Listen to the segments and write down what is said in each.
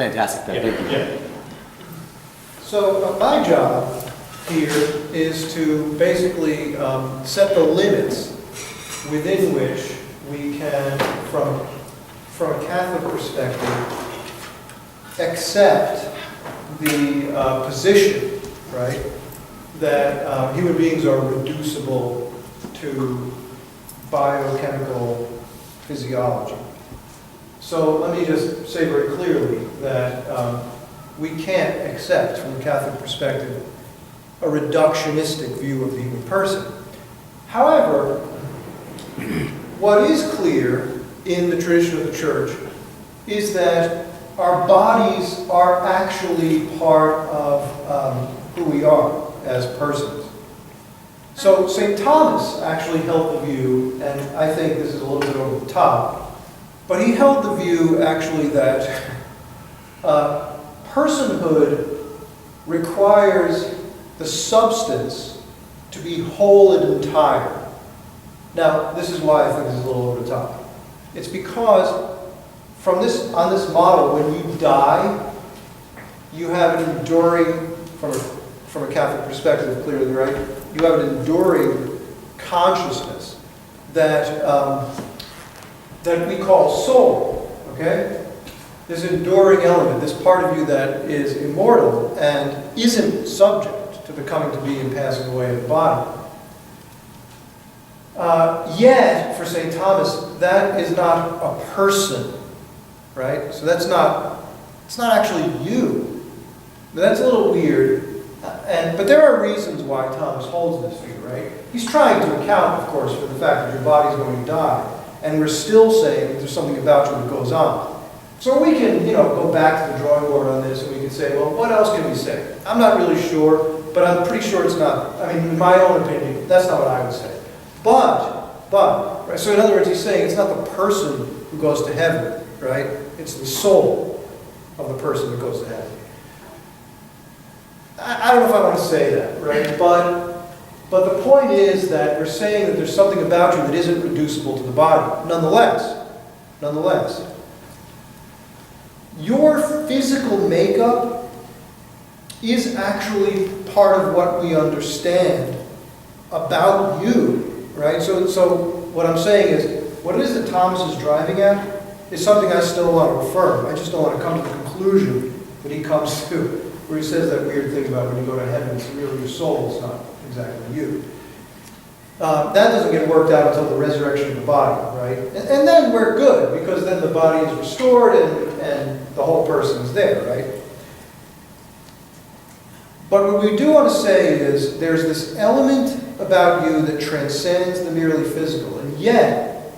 Fantastic, thank you. Yeah. So my job here is to basically set the limits within which we can, from a Catholic perspective, accept the position, right, that human beings are reducible to biochemical physiology. So let me just say very clearly that we can't accept, from a Catholic perspective, a reductionistic view of the human person. However, what is clear in the tradition of the Church is that our bodies are actually part of who we are as persons. So St. Thomas actually held the view, and I think this is a little bit over the top, but he held the view actually that personhood requires the substance to be whole and entire. Now, this is why I think this is a little over the top. It's because on this model, when you die, you have an enduring, from a Catholic perspective, clearly, right? You have an enduring consciousness that that we call soul, okay? This enduring element, this part of you that is immortal and isn't subject to the coming to be and passing away of the body. Yet, for St. Thomas, that is not a person, right? So it's not actually you. That's a little weird, but there are reasons why Thomas holds this view, right? He's trying to account, of course, for the fact that your body's going to die. And we're still saying that there's something about you that goes on. So we can, go back to the drawing board on this and we can say, well, what else can we say? I'm not really sure, but I'm pretty sure it's not. I mean, in my own opinion, that's not what I would say. But, right, so in other words, he's saying it's not the person who goes to heaven, right? It's the soul of the person that goes to heaven. I don't know if I want to say that, right? But the point is that we're saying that there's something about you that isn't reducible to the body. Nonetheless, your physical makeup is actually part of what we understand about you, right? So what I'm saying is, what it is that Thomas is driving at is something I still want to affirm. I just don't want to come to the conclusion that he comes to, where he says that weird thing about when you go to heaven, it's really your soul, it's not exactly you. That doesn't get worked out until the resurrection of the body, right? And then we're good, because then the body is restored and the whole person is there, right? But what we do want to say is there's this element about you that transcends the merely physical, and yet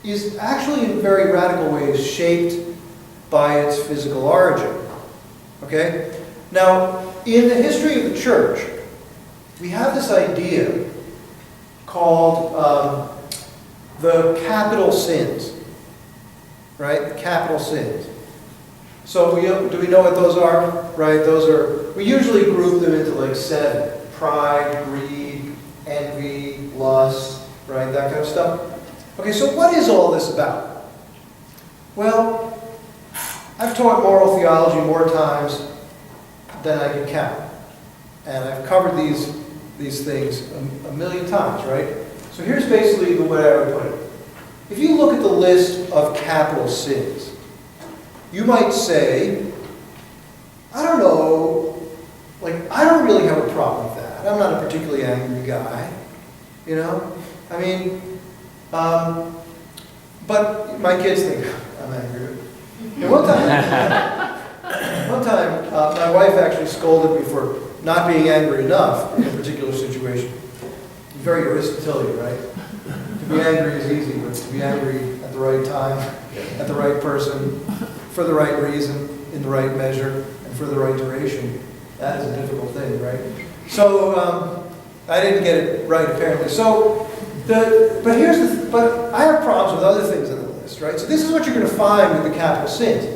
is actually in very radical ways shaped by its physical origin. Okay? Now, in the history of the Church, we have this idea called the capital sins, right? The capital sins. So do we know what those are? Right? We usually group them into like 7. Pride, greed, envy, lust, right? That kind of stuff. Okay, so what is all this about? Well, I've taught moral theology more times than I can count. And I've covered these things a million times, right? So here's basically the way I would put it. If you look at the list of capital sins, you might say, I don't know, I don't really have a problem with that. I'm not a particularly angry guy, I mean, but my kids think I'm angry. And one time, my wife actually scolded me for not being angry enough in a particular situation. Very Aristotelian, right? To be angry is easy, but to be angry at the right time, at the right person, for the right reason, in the right measure, and for the right duration, that is a difficult thing, right? So I didn't get it right apparently. But I have problems with other things on the list, right? So this is what you're going to find with the capital sins.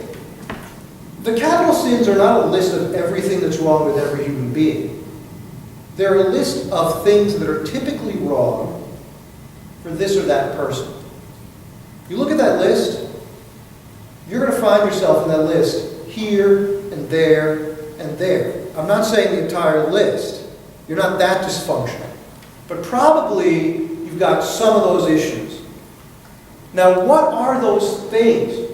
The capital sins are not a list of everything that's wrong with every human being. They're a list of things that are typically wrong for this or that person. You look at that list, you're going to find yourself in that list here and there and there. I'm not saying the entire list. You're not that dysfunctional. But probably you've got some of those issues. Now, what are those things?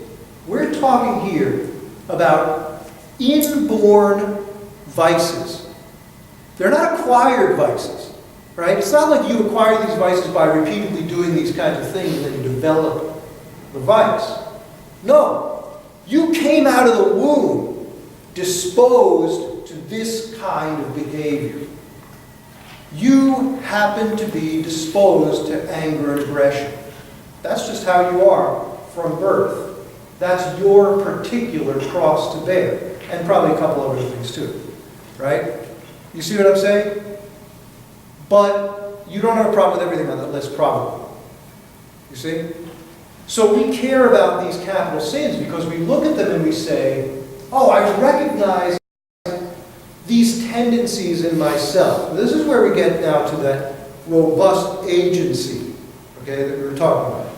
We're talking here about inborn vices. They're not acquired vices, right? It's not like you acquire these vices by repeatedly doing these kinds of things and then you develop the vice. No, you came out of the womb disposed to this kind of behavior. You happen to be disposed to anger and aggression. That's just how you are from birth. That's your particular cross to bear. And probably a couple other things too, right? You see what I'm saying? But you don't have a problem with everything on that list, probably. You see? So we care about these capital sins because we look at them and we say, oh, I recognize these tendencies in myself. This is where we get now to that robust agency, okay, that we were talking about.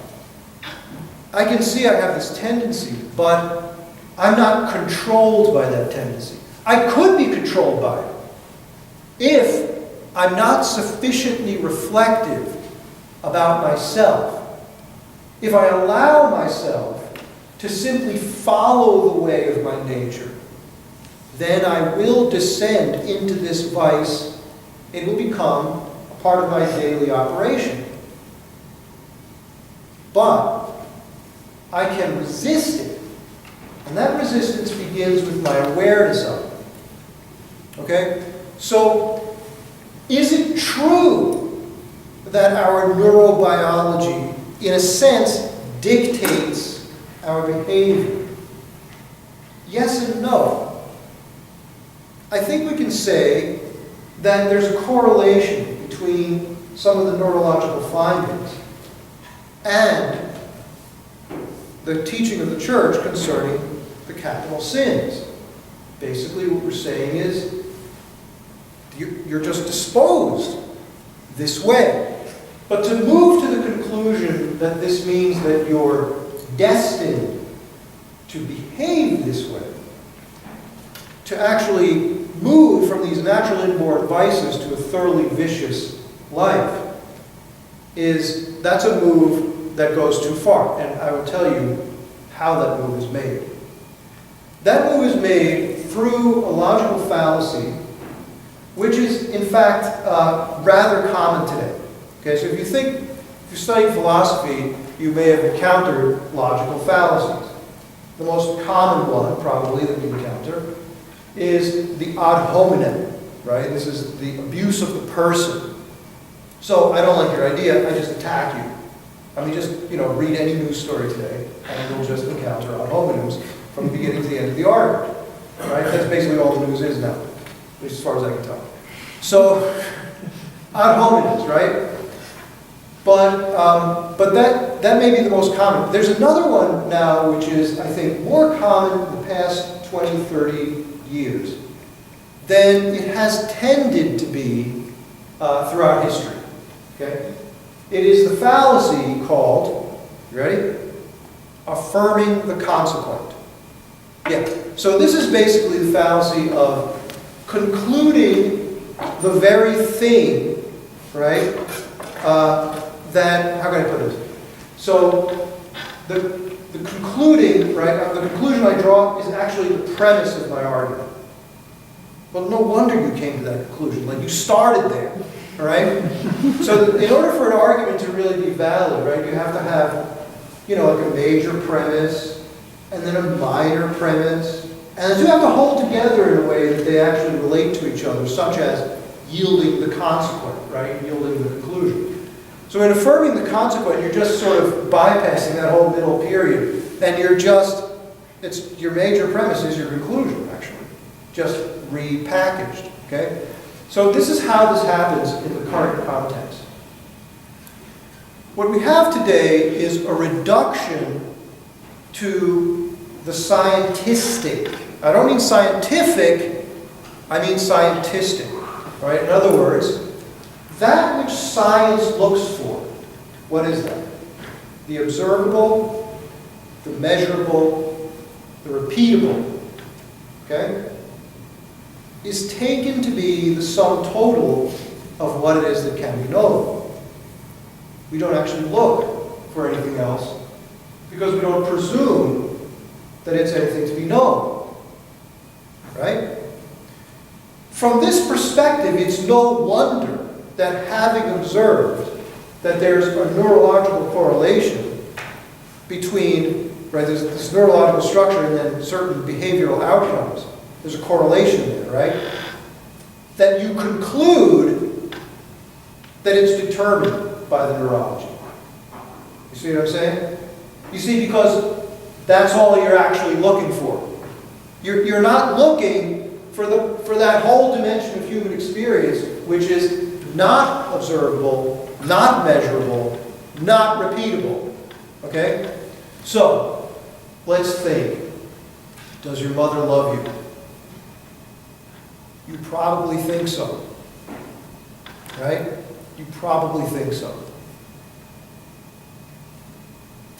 I can see I have this tendency, but I'm not controlled by that tendency. I could be controlled by it if I'm not sufficiently reflective about myself. If I allow myself to simply follow the way of my nature, then I will descend into this vice. It will become a part of my daily operation. But I can resist it. And that resistance begins with my awareness of it. Okay? So, is it true that our neurobiology, in a sense, dictates our behavior? Yes and no. I think we can say that there's a correlation between some of the neurological findings and the teaching of the church concerning the capital sins. Basically what we're saying is you're just disposed this way. But to move to the conclusion that this means that you're destined to behave this way, to actually move from these natural inborn vices to a thoroughly vicious life, that's a move that goes too far. And I will tell you how that move is made. That move is made through a logical fallacy, which is, in fact, rather common today. Okay, so if you study philosophy, you may have encountered logical fallacies. The most common one, probably, that we encounter is the ad hominem, right? This is the abuse of the person. So I don't like your idea, I just attack you. I mean, just, read any news story today, and you'll just encounter ad hominems from the beginning to the end of the article, right? That's basically all the news is now, at least as far as I can tell. So, ad hominems, right? But that may be the most common. There's another one now, which is, I think, more common in the past 20, 30 years than it has tended to be throughout history. Okay? It is the fallacy called, you ready? Affirming the consequent. Yeah. So this is basically the fallacy of concluding the very thing, right? That, how can I put it? So the concluding, right? The conclusion I draw is actually the premise of my argument. Well, no wonder you came to that conclusion. Like, you started there, all right? So in order for an argument to really be valid, right, you have to have, like a major premise, and then a minor premise, and the two have to hold together in a way that they actually relate to each other, such as yielding the consequent, right, yielding the conclusion. So in affirming the consequent, you're just sort of bypassing that whole middle period, and it's your major premise is your conclusion, actually, just repackaged, okay? So this is how this happens in the current context. What we have today is a reduction to the scientistic. I don't mean scientific, I mean scientistic, right? In other words, that which science looks for, what is that? The observable, the measurable, the repeatable, okay, is taken to be the sum total of what it is that can be known. We don't actually look for anything else because we don't presume that it's anything to be known, right? From this perspective, it's no wonder that having observed that there's a neurological correlation between, right, there's this neurological structure and then certain behavioral outcomes. There's a correlation there, right? That you conclude that it's determined by the neurology. You see what I'm saying? You see, because that's all you're actually looking for. You're not looking for that whole dimension of human experience, which is not observable, not measurable, not repeatable. Okay? So, let's think. Does your mother love you? You probably think so. Right? You probably think so.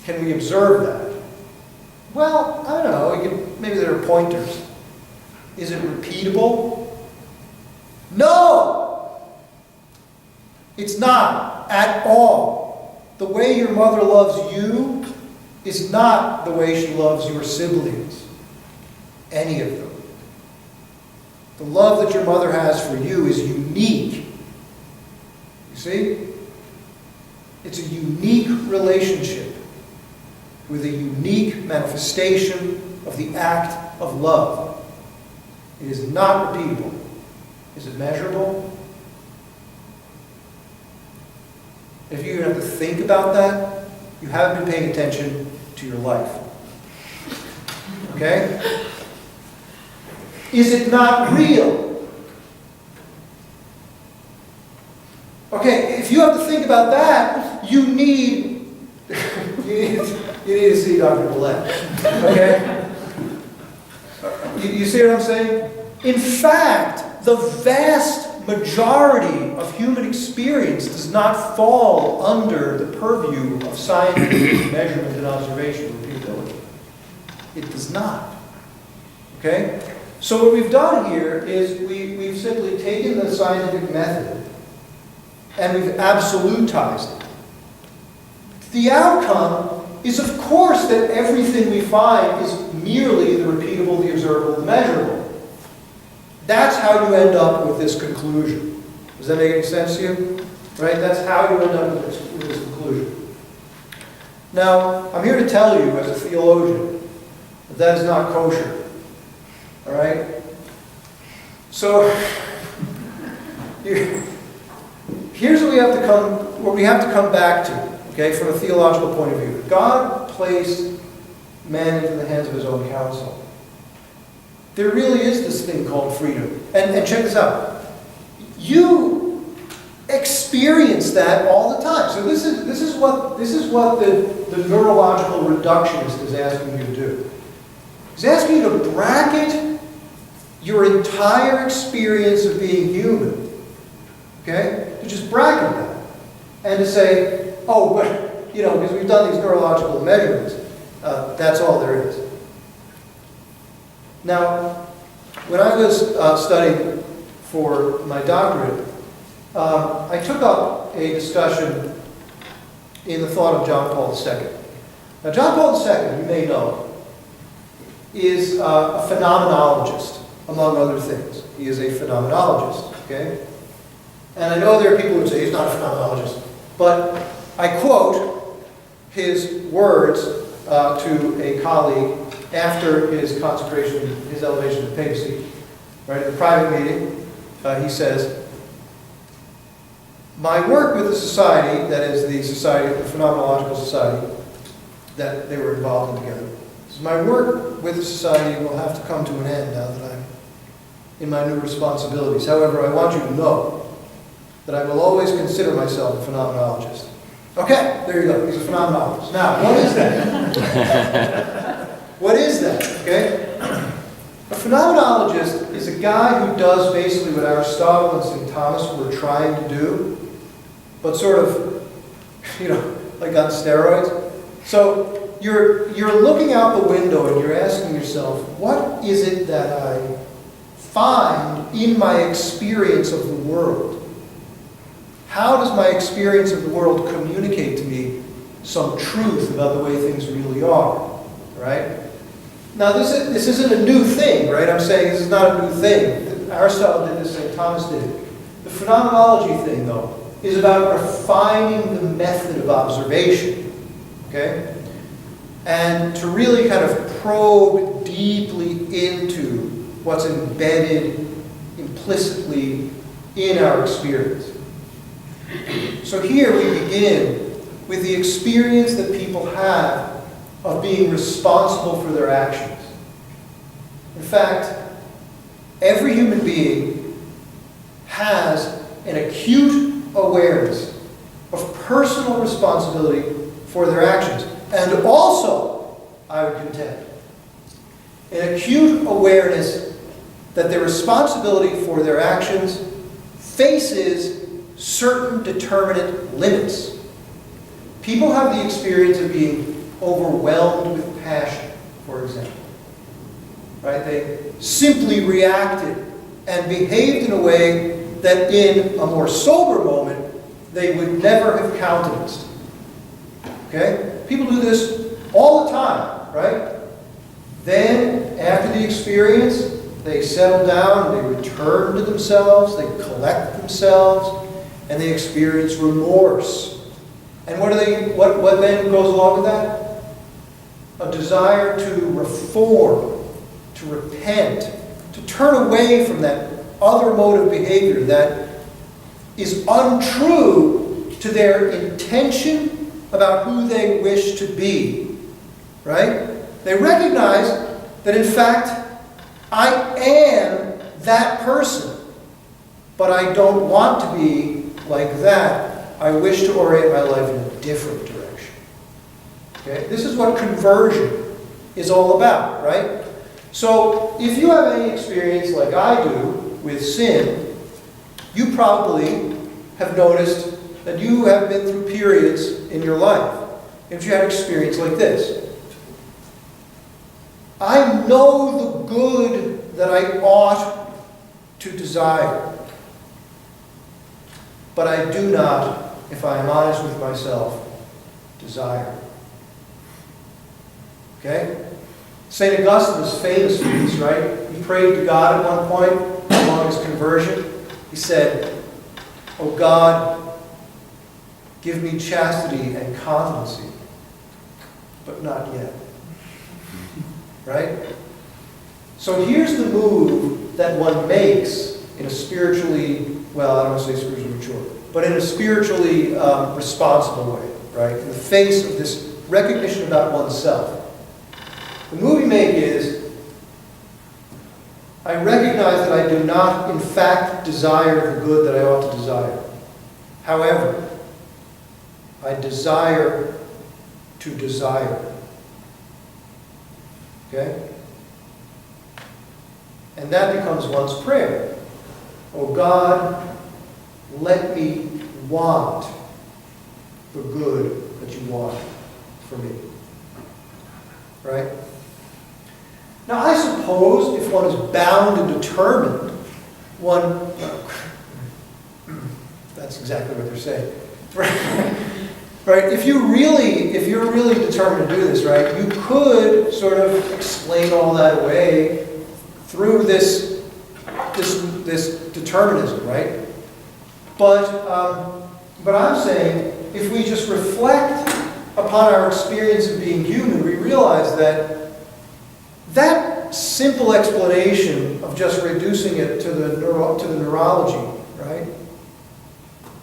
Can we observe that? Well, I don't know. Maybe there are pointers. Is it repeatable? No! It's not at all. The way your mother loves you is not the way she loves your siblings. Any of them. The love that your mother has for you is unique. You see? It's a unique relationship with a unique manifestation of the act of love. It is not repeatable. Is it measurable? If you have to think about that, you haven't been paying attention to your life. Okay? Is it not real? Okay, if you have to think about that, you need to see Dr. Millett. Okay? You see what I'm saying? In fact, the vast majority of human experience does not fall under the purview of scientific measurement and observation repeatability. It does not. Okay? So what we've done here is we've simply taken the scientific method and we've absolutized it. The outcome is, of course, that everything we find is merely the repeatable, the observable, the measurable. That's how you end up with this conclusion. Does that make any sense to you? Right? That's how you end up with this conclusion. Now, I'm here to tell you, as a theologian, that is not kosher. All right? So, here's what we have to come back to, okay, from a theological point of view. God placed man into the hands of his own counsel. There really is this thing called freedom. And check this out. You experience that all the time. So this is what the neurological reductionist is asking you to do. He's asking you to bracket your entire experience of being human. Okay? To just bracket that. And to say, oh, but, because we've done these neurological measurements, that's all there is. Now, when I was studying for my doctorate, I took up a discussion in the thought of John Paul II. Now, John Paul II, you may know, is a phenomenologist, among other things. He is a phenomenologist, okay? And I know there are people who say he's not a phenomenologist, but I quote his words to a colleague after his consecration, his elevation to papacy. Right, in a private meeting, he says, my work with the society, that is the society, the Phenomenological Society, that they were involved in together, my work with the society will have to come to an end now that I'm in my new responsibilities. However, I want you to know that I will always consider myself a phenomenologist. Okay, there you go. He's a phenomenologist. Now, what is that? What is that? Okay? A phenomenologist is a guy who does basically what Aristotle and St. Thomas were trying to do, but sort of, like on steroids. So, you're looking out the window and you're asking yourself, what is it that I find in my experience of the world? How does my experience of the world communicate to me some truth about the way things really are, right? Now, this isn't a new thing, right? I'm saying this is not a new thing. Aristotle did this, St. Thomas did it. The phenomenology thing, though, is about refining the method of observation, okay? And to really kind of probe deeply into what's embedded implicitly in our experience. So here we begin with the experience that people have of being responsible for their actions. In fact, every human being has an acute awareness of personal responsibility for their actions. And also, I would contend, an acute awareness that their responsibility for their actions faces certain determinate limits. People have the experience of being overwhelmed with passion, for example. Right? They simply reacted and behaved in a way that in a more sober moment they would never have countenanced. Okay? People do this all the time, right? Then, after the experience, they settle down, they return to themselves, they collect themselves, and they experience remorse. And what then goes along with that? A desire to reform, to repent, to turn away from that other mode of behavior that is untrue to their intention about who they wish to be. Right? They recognize that in fact, I am that person, but I don't want to be like that. I wish to orient my life in a different direction. Okay? This is what conversion is all about, right? So, if you have any experience like I do with sin, you probably have noticed that you have been through periods in your life in which you had experience like this. I know the good that I ought to desire, but I do not, if I am honest with myself, desire. Okay? St. Augustine is famous for this, right? He prayed to God at one point along his conversion. He said, "Oh God, give me chastity and continency, but not yet." Right? So here's the move that one makes in a spiritually, well, I don't want to say spiritually mature, but in a spiritually responsible way, right? In the face of this recognition about oneself. The move you make is, I recognize that I do not, in fact, desire the good that I ought to desire. However, I desire to desire. Okay? And that becomes one's prayer. Oh God, let me want the good that you want for me. Right? Now, I suppose if one is bound and determined, one... that's exactly what they're saying. Right? If you're really determined to do this, right, you could sort of explain all that away through this determinism, right? But I'm saying, if we just reflect upon our experience of being human, we realize that that simple explanation of just reducing it to the neurology, right,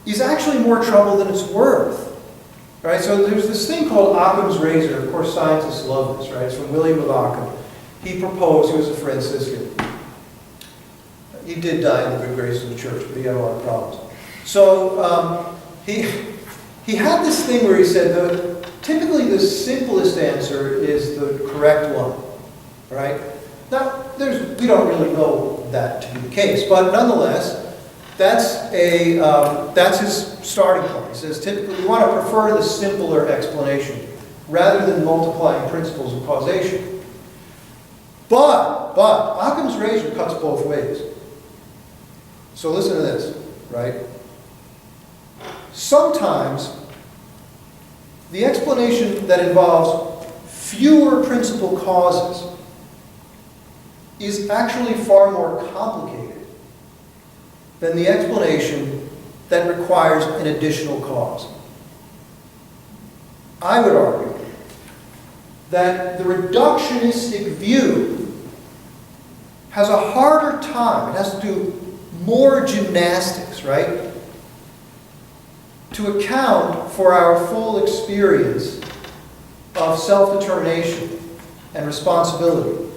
is actually more trouble than it's worth. Right? So there's this thing called Occam's razor. Of course, scientists love this, right? It's from William of Ockham. He proposed, he was a Franciscan. He did die in the good graces of the church, but he had a lot of problems. So he had this thing where he said, typically the simplest answer is the correct one. Right? Now, we don't really know that to be the case, but nonetheless, that's his starting point. He says typically we want to prefer the simpler explanation. rather than multiplying principles of causation. But Occam's razor cuts both ways. So listen to this, right? Sometimes the explanation that involves fewer principal causes is actually far more complicated than the explanation that requires an additional cause. I would argue that the reductionistic view has a harder time, it has to do more gymnastics, right, to account for our full experience of self-determination and responsibility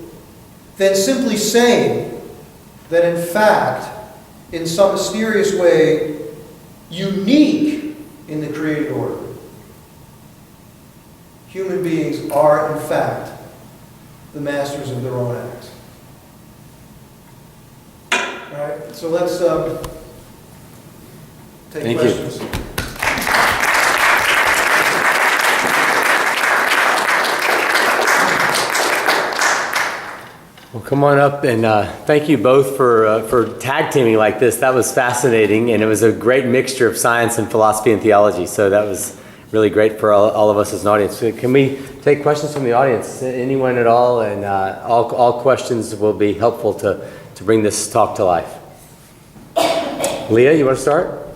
than simply saying that in fact, in some mysterious way, unique in the created order, human beings are in fact the masters of their own acts. All right, so let's take Thank questions. you. Well, come on up, and thank you both for tag teaming like this. That was fascinating, and it was a great mixture of science and philosophy and theology. So that was really great for all of us as an audience. So can we take questions from the audience? Anyone at all? And all questions will be helpful to bring this talk to life. Leah, you want to start?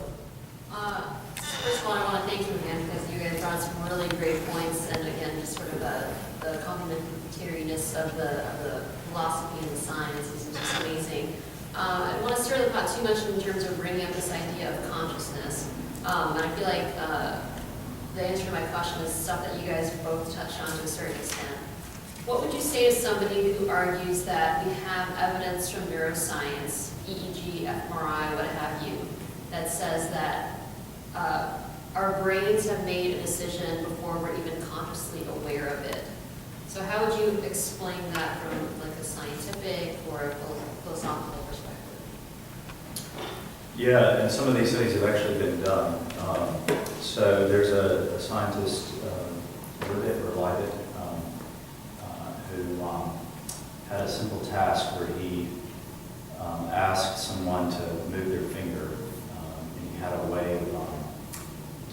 First of all, I want to thank you again because you guys brought some really great points, and again, just sort of the complementariness of the philosophy and the science is just amazing. I don't want to stir the pot too much in terms of bringing up this idea of consciousness, and I feel like the answer to my question is stuff that you guys both touched on to a certain extent. What would you say to somebody who argues that we have evidence from neuroscience, EEG, fMRI, what have you, that says that our brains have made a decision before we're even consciously aware of it? So how would you explain that from like a scientific or a philosophical perspective? Yeah, and some of these studies have actually been done. So there's a scientist, Levitt, who had a simple task where he asked someone to move their finger, and he had a way of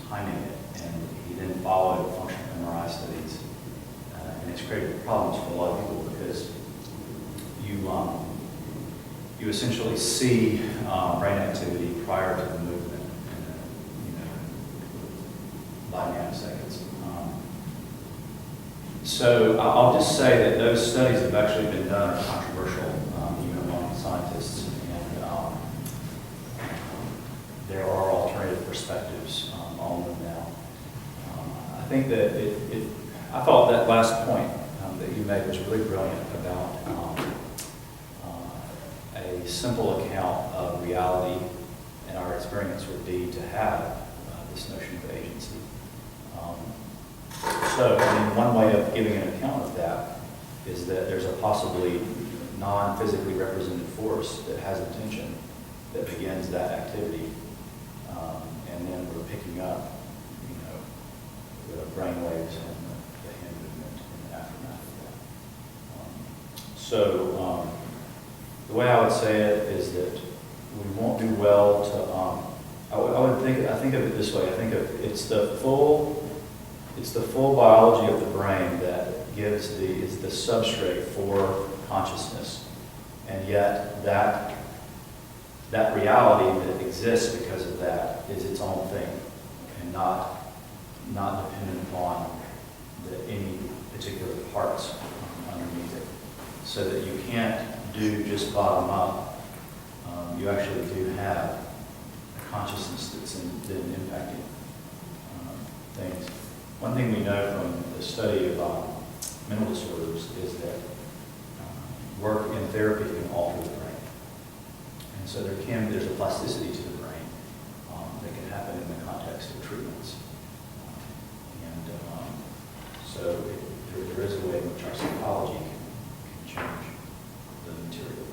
timing it, and he then followed functional MRI studies, and it's created problems for a lot of people because you essentially see brain activity prior to the movement, by nanoseconds. So I'll just say that those studies have actually been done, are controversial, even among scientists, and there are alternative perspectives on them now. I think that I thought that last point that you made was really brilliant about a simple account of reality and our experience would be to have this notion of agency. So, I mean, one way of giving an account of that is that there's a possibly non-physically represented force that has intention that begins that activity, and then we're picking up, the brain waves and the hand movement in the aftermath of that. So, the way I would say it is that we won't do well to. I think of it this way. I think of it's the full biology of the brain that is the substrate for consciousness, and yet that reality that exists because of that is its own thing, and not dependent upon any particular parts underneath it. So that you can't do just bottom up. You actually do have a consciousness that's then impacting things. One thing we know from the study of mental disorders is that work in therapy can alter the brain. And so there's a plasticity to the brain that can happen in the context of treatments. So there is a way in which our psychology can change the material.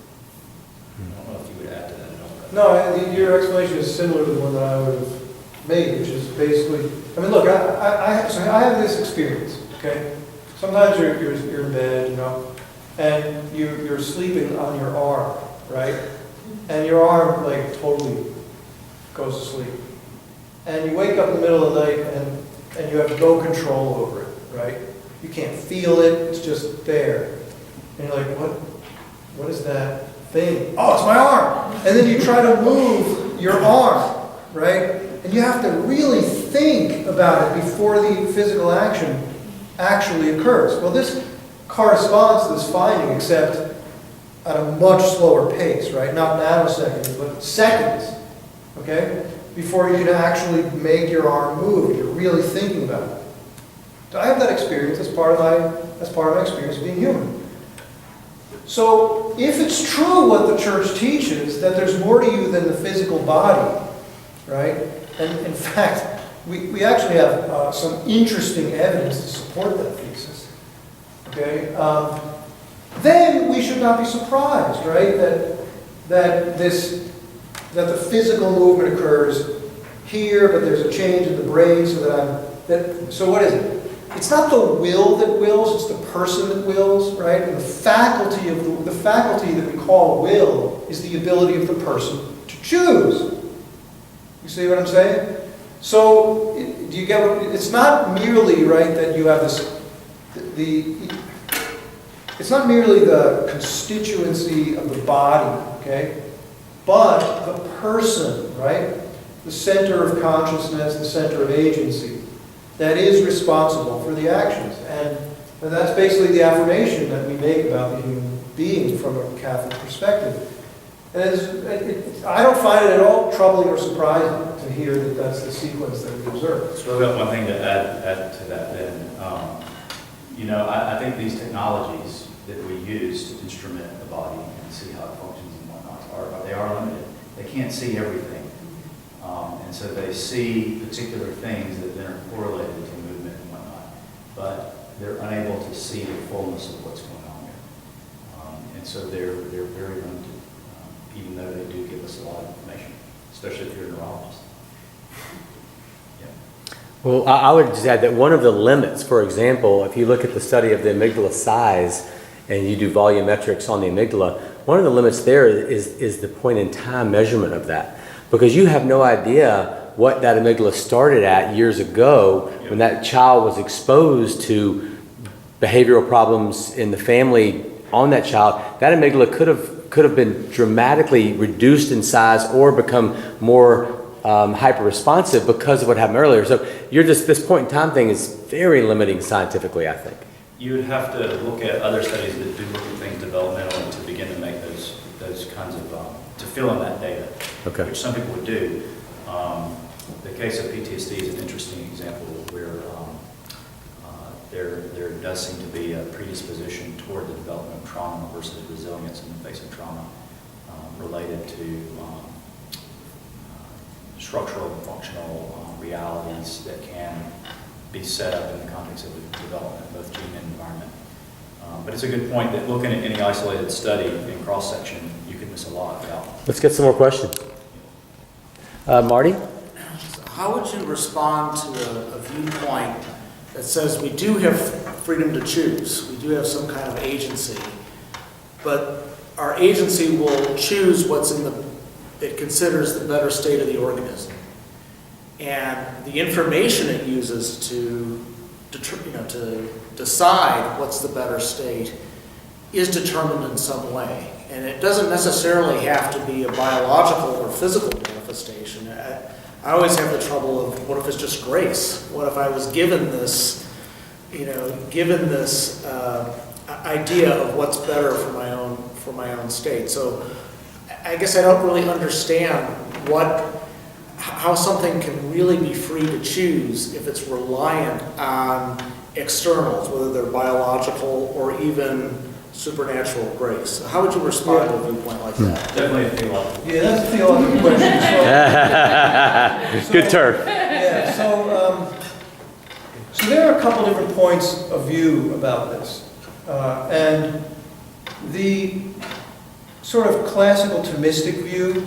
I don't know if you would add to that at all. No, your explanation is similar to the one that I would have made, which is basically, I mean, look, I have this experience. okay? Sometimes you're in bed, you know, and you're sleeping on your arm, right? And your arm like totally goes to sleep. And you wake up in the middle of the night and you have no control over it, right? You can't feel it, it's just there. And you're like, what is that thing? Oh, it's my arm! And then you try to move your arm, right? And you have to really think about it before the physical action actually occurs. Well, this corresponds to this finding, except at a much slower pace, right? Not nanoseconds, but seconds, okay? Before you can actually make your arm move. You're really thinking about it. I have that experience as part of my experience of being human. So, if it's true what the church teaches, that there's more to you than the physical body, right? And in fact, we actually have some interesting evidence to support that thesis. Okay? Then we should not be surprised, right? That the physical movement occurs here, but there's a change in the brain, so what is it? It's not the will that wills, it's the person that wills, right? And the faculty that we call will is the ability of the person to choose. You see what I'm saying? So, do you get what, it's not merely, right, that you have this, it's not merely the constituency of the body, okay? But the person, right? The center of consciousness, the center of agency, that is responsible for the actions. And that's basically the affirmation that we make about the human being from a Catholic perspective. And I don't find it at all troubling or surprising to hear that that's the sequence that we observe. So I've got one thing to add to that then. I think these technologies that we use to instrument the body and see how it functions and whatnot, they are limited. They can't see everything. And so they see particular things that then are correlated to movement and whatnot. But they're unable to see the fullness of what's going on there. And so they're very limited, even though they do give us a lot of information, especially if you're a neurologist. Yeah. Well, I would just add that one of the limits, for example, if you look at the study of the amygdala size and you do volumetrics on the amygdala, one of the limits there is the point in time measurement of that. Because you have no idea what that amygdala started at years ago when that child was exposed to behavioral problems in the family on that child. That amygdala could have been dramatically reduced in size or become more hyper-responsive because of what happened earlier. So this point in time thing is very limiting scientifically, I think. You would have to look at other studies that do look at things developmentally to begin to make those kinds of, to fill in that data, Okay. which some people would do. The case of PTSD is an interesting example where there does seem to be a predisposition toward the development of trauma versus resilience in the face of trauma related to structural and functional realities that can be set up in the context of development, both gene and environment. But it's a good point that looking at any isolated study in cross-section, you can miss a lot about. Let's get some more questions. Marty? So how would you respond to a viewpoint that says we do have freedom to choose, we do have some kind of agency, but our agency will choose what's it considers the better state of the organism. And the information it uses to decide what's the better state is determined in some way. And it doesn't necessarily have to be a biological or physical manifestation. I always have the trouble of, what if it's just grace? What if I was given this idea of what's better for my own state? So I guess I don't really understand how something can really be free to choose if it's reliant on externals, whether they're biological or even supernatural grace. So how would you respond to a viewpoint like that? Definitely a theological. Yeah, that's a theological question. Good turf. Yeah, so there are a couple different points of view about this. And the sort of classical Thomistic view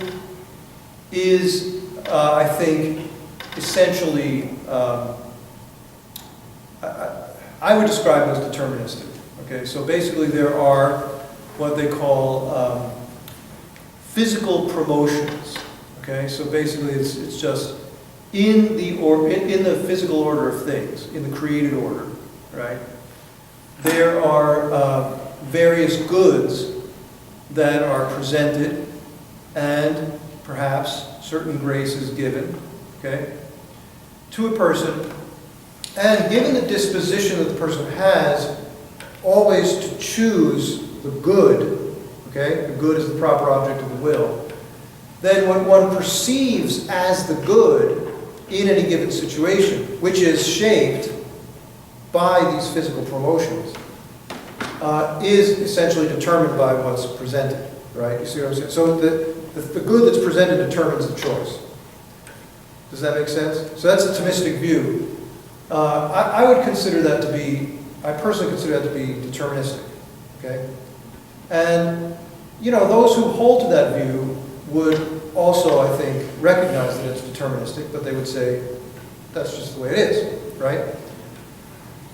is, I think, essentially, I would describe as deterministic. Okay, so basically there are what they call physical promotions. Okay, so basically it's just in the physical order of things, in the created order, right? There are various goods that are presented, and perhaps certain grace is given, okay, to a person, and given the disposition that the person has, always to choose the good, okay, the good is the proper object of the will, then what one perceives as the good in any given situation, which is shaped by these physical promotions, is essentially determined by what's presented, right? You see what I'm saying? So the good that's presented determines the choice. Does that make sense? So that's a Thomistic view. I would consider that to be, I personally consider that to be deterministic, okay? And, you know, those who hold to that view would also, I think, recognize that it's deterministic, but they would say, that's just the way it is, right?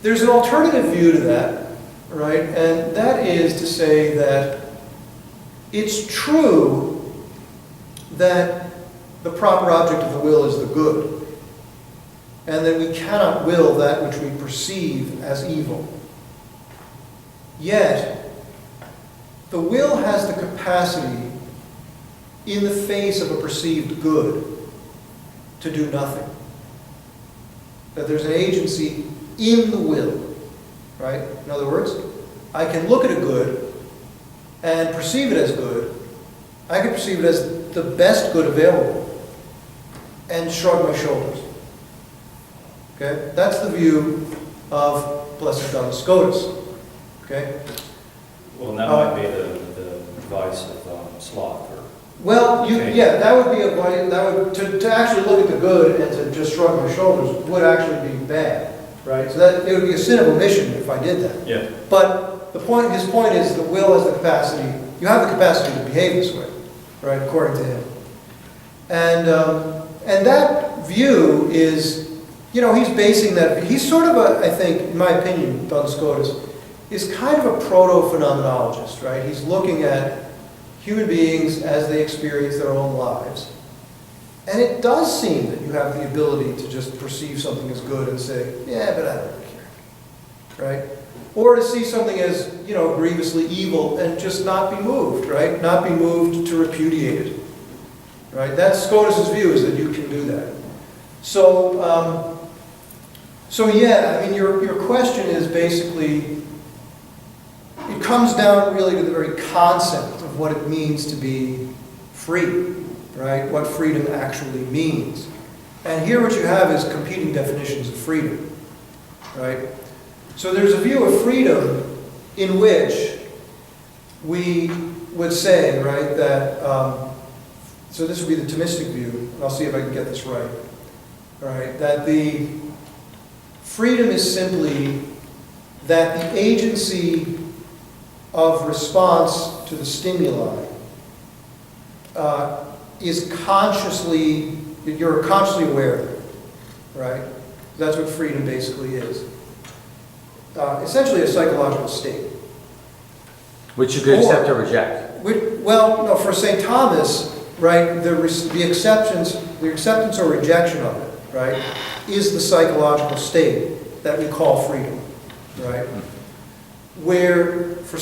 There's an alternative view to that, right? And that is to say that it's true that the proper object of the will is the good, and that we cannot will that which we perceive as evil. Yet, the will has the capacity, in the face of a perceived good, to do nothing. That there's an agency in the will, right? In other words, I can look at a good and perceive it as good. I can perceive it as the best good available and shrug my shoulders. Okay? That's the view of Blessed Duns Scotus. Okay? Well, that might be the vice of sloth. Or, well, okay. Yeah, that would be to actually look at the good and to just shrug my shoulders would actually be bad, right? So that it would be a sin of omission if I did that. Yeah. But his point is the will has the capacity, you have the capacity to behave this way, right, according to him. And that view is, you know, he's basing that, he's sort of I think, in my opinion, Duns Scotus, is kind of a proto-phenomenologist, right? He's looking at human beings as they experience their own lives. And it does seem that you have the ability to just perceive something as good and say, yeah, but I don't really care, right? Or to see something as, you know, grievously evil and just not be moved, right? Not be moved to repudiate it, right? That's Scotus's view, is that you can do that. So, yeah, I mean, your question is basically, it comes down really to the very concept of what it means to be free, right? What freedom actually means. And here what you have is competing definitions of freedom, right? So there's a view of freedom in which we would say, right, that, so this would be the Thomistic view, and I'll see if I can get this right, right, that the freedom is simply that the agency of response to the stimuli is consciously, you're consciously aware of it, right? That's what freedom basically is. Essentially a psychological state. Which you could accept or reject. Well, no, for St. Thomas, right, the acceptance or rejection of it, right, is the psychological state that we call freedom, right? Where for